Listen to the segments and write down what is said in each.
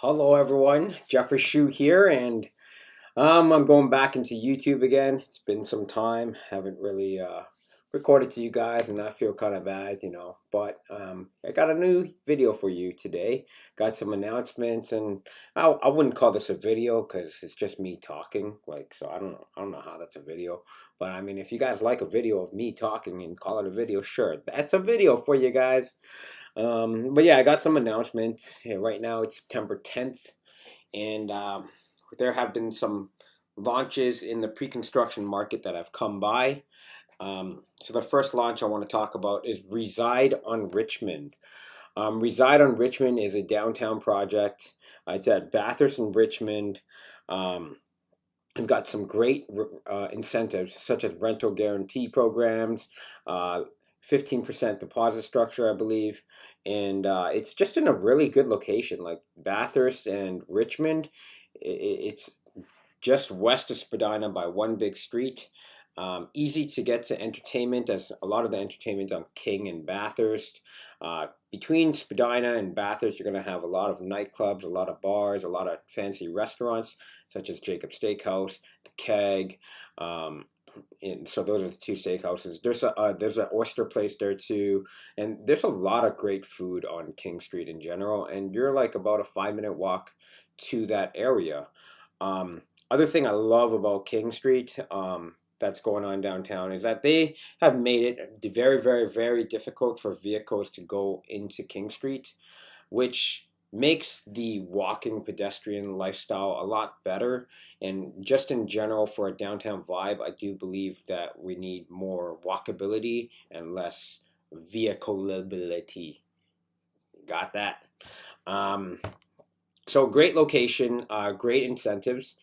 Hello everyone, Jeffrey Shew here, and I'm going back into YouTube again. It's been some time, haven't really recorded to you guys, and I feel kind of bad. But I got a new video for you today. Got some announcements, and I wouldn't call this a video because it's just me talking. So I don't know how that's a video. But I mean, if you guys like a video of me talking and call it a video, sure, that's a video for you guys. But yeah, I got some announcements. Yeah, right now it's September 10th, and there have been some launches in the pre-construction market that have come by. So the first launch I want to talk about is Reside on Richmond. Reside on Richmond is a downtown project. It's at Bathurst in Richmond. Um, We've got some great incentives such as rental guarantee programs, uh, 15% deposit structure, I believe. And it's just in a really good location, like Bathurst and Richmond. It's just west of Spadina by one big street. Easy to get to entertainment, as a lot of the entertainment's on King and Bathurst. Between Spadina and Bathurst, you're going to have a lot of nightclubs, a lot of bars, a lot of fancy restaurants, such as Jacob's Steakhouse, the Keg. Um, and so those are the two steakhouses. There's an oyster place there too, and there's a lot of great food on King Street in general. And you're like about a 5 minute walk to that area. Um, Other thing I love about King Street, that's going on downtown, is that they have made it very, very, very difficult for vehicles to go into King Street, which makes the walking pedestrian lifestyle a lot better. And just in general, for a downtown vibe, I do believe that we need more walkability and less vehicleability. Got that? Um, so great location, great incentives.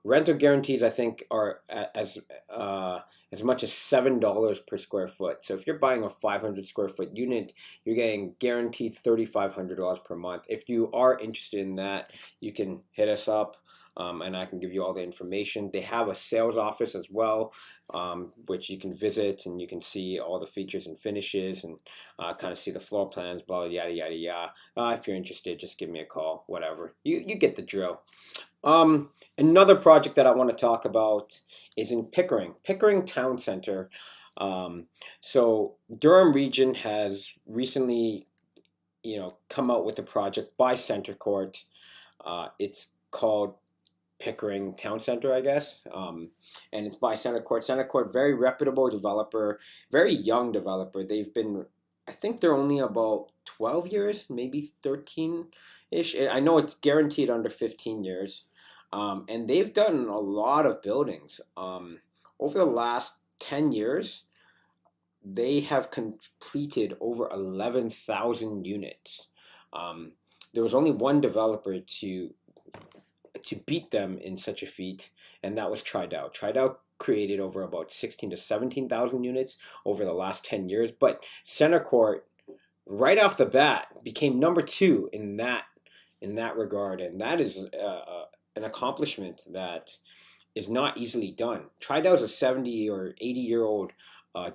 Rental guarantees, I think, are as much as $7 per square foot. So if you're buying a 500 square foot unit, you're getting guaranteed $3,500 per month. If you are interested in that, you can hit us up. And I can give you all the information. They have a sales office as well, which you can visit and you can see all the features and finishes and kind of see the floor plans, blah, yada, yada, yada. If you're interested, just give me a call, whatever. You get the drill. Another project that I want to talk about is in Pickering Town Center. Um, so Durham Region has recently, come out with a project by Center Court. It's called Pickering Town Center, I guess. And it's by Center Court. Center Court, very reputable developer, very young developer. I think they're only about 12 years, maybe 13-ish. I know it's guaranteed under 15 years. And they've done a lot of buildings. Over the last 10 years, they have completed over 11,000 units. Um, there was only one developer to beat them in such a feat, and that was Tridout. Tridout created over about 16 to 17,000 units over the last 10 years, but Center Court, right off the bat, became number two in that regard, and that is an accomplishment that is not easily done. Tridout is a 70 or 80-year-old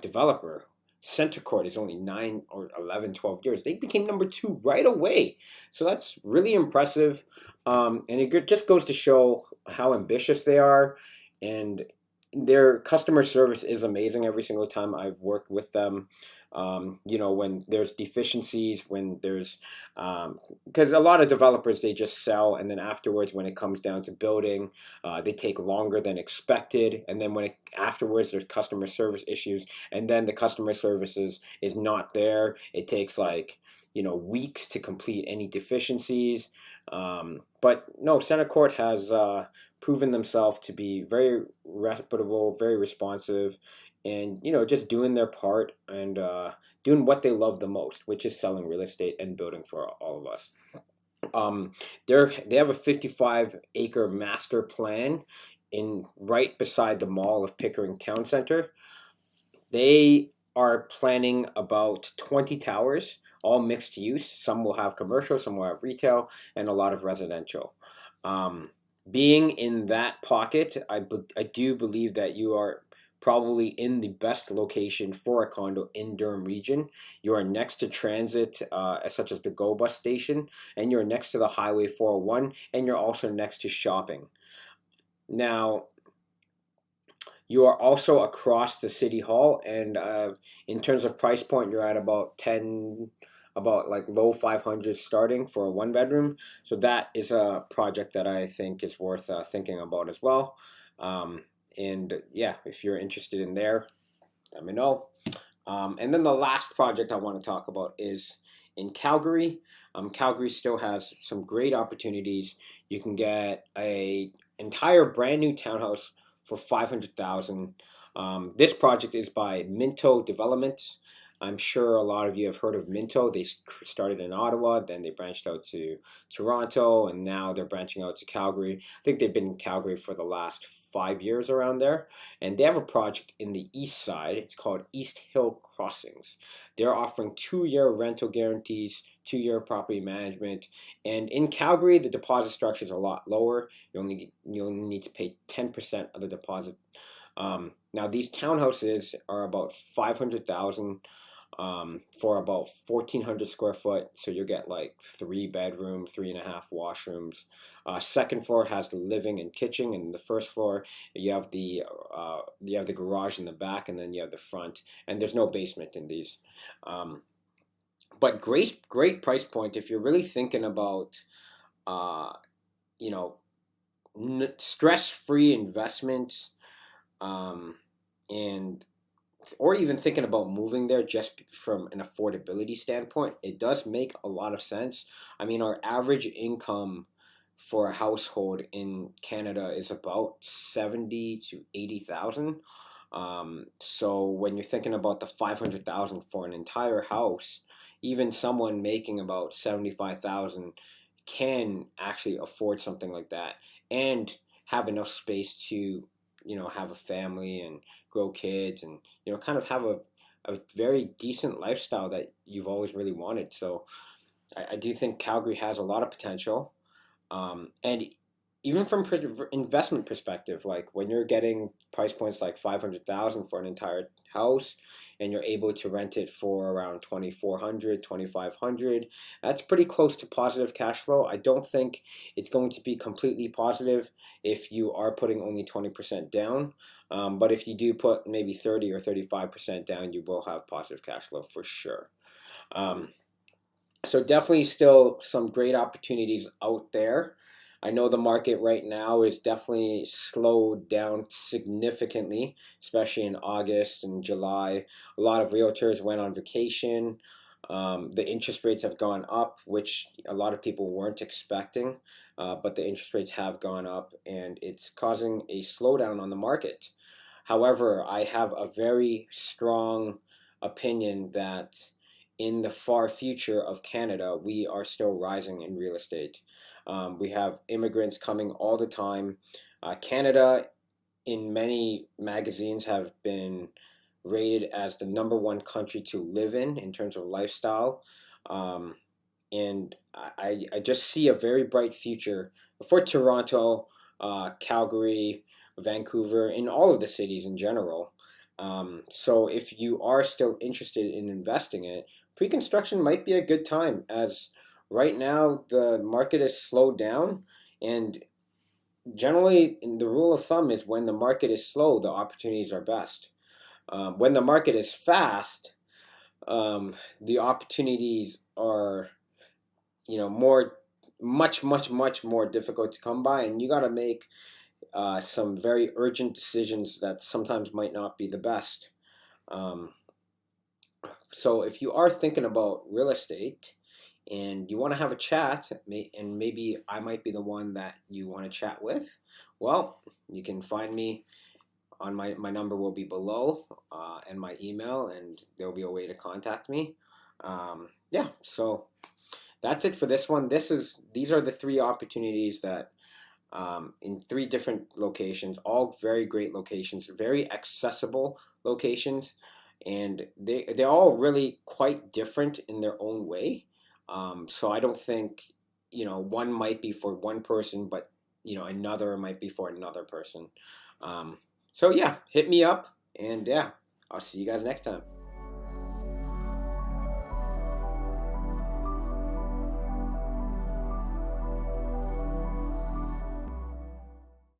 developer. Center Court is only 9 or 11, 12 years. They became number two right away. So that's really impressive. And it just goes to show how ambitious they are. And their customer service is amazing every single time I've worked with them. When there's deficiencies, when there's, because a lot of developers, they just sell, and then afterwards, when it comes down to building, they take longer than expected. And then afterwards, there's customer service issues, and then the customer services is not there. It takes like, weeks to complete any deficiencies. But no, Center Court has proven themselves to be very reputable, very responsive, and just doing their part and doing what they love the most, which is selling real estate and building for all of us. Um, they have a 55-acre master plan in right beside the mall of Pickering Town Center. They are planning about 20 towers, all mixed use. Some will have commercial, some will have retail, and a lot of residential. Um, Being in that pocket, I do believe that you are probably in the best location for a condo in Durham region. You are next to transit, such as the Go Bus station, and you're next to the Highway 401, and you're also next to shopping. Now, you are also across the city hall, and in terms of price point, you're at about like low 500s starting for a one bedroom. So that is a project that I think is worth thinking about as well. Um, and yeah, if you're interested in there, let me know. And then the last project I want to talk about is in Calgary. Calgary still has some great opportunities. You can get a entire brand new townhouse for 500,000. This project is by Minto Developments. I'm sure a lot of you have heard of Minto. They started in Ottawa, then they branched out to Toronto, and now they're branching out to Calgary. I think they've been in Calgary for the last 5 years around there. And they have a project in the east side. It's called East Hill Crossings. They're offering 2-year rental guarantees, 2-year property management. And in Calgary, the deposit structure is a lot lower. You only need to pay 10% of the deposit. Now these townhouses are about 500,000 for about 1,400 square foot. So you'll get like 3 bedroom, 3.5 washrooms. Second floor has the living and kitchen, and the first floor you have the garage in the back, and then you have the front. And there's no basement in these. But great price point if you're really thinking about uh, you know stress-free investments, and or even thinking about moving there just from an affordability standpoint. It does make a lot of sense. I mean, our average income for a household in Canada is about 70 to 80,000. So when you're thinking about the 500,000 for an entire house, even someone making about 75,000 can actually afford something like that and have enough space to have a family and grow kids, and kind of have a very decent lifestyle that you've always really wanted. So I do think Calgary has a lot of potential. And even from investment perspective, like when you're getting price points like 500,000 for an entire house, and you're able to rent it for around 2,400, 2,500, that's pretty close to positive cash flow. I don't think it's going to be completely positive if you are putting only 20% down. But if you do put maybe 30 or 35% down, you will have positive cash flow for sure. Um, so definitely still some great opportunities out there. I know the market right now is definitely slowed down significantly, especially in August and July. A lot of realtors went on vacation. The interest rates have gone up, which a lot of people weren't expecting, but the interest rates have gone up, and it's causing a slowdown on the market. However, I have a very strong opinion that in the far future of Canada, we are still rising in real estate. We have immigrants coming all the time. Canada, in many magazines, have been rated as the #1 country to live in terms of lifestyle. Um, and I just see a very bright future for Toronto, Calgary, Vancouver, in all of the cities in general. So if you are still interested in investing in it, pre-construction might be a good time, as right now the market is slowed down, and generally the rule of thumb is when the market is slow, the opportunities are best. When the market is fast, the opportunities are more much more difficult to come by, and you got to make some very urgent decisions that sometimes might not be the best. um, so if you are thinking about real estate and you want to have a chat, and maybe I might be the one that you want to chat with, well, you can find me on my number will be below, and my email, and there'll be a way to contact me. Yeah, so that's it for this one. These are the 3 opportunities that, in 3 different locations, all very great locations, very accessible locations, and they're all really quite different in their own way. So I don't think one might be for one person, but another might be for another person. Um, so yeah, hit me up. And yeah, I'll see you guys next time.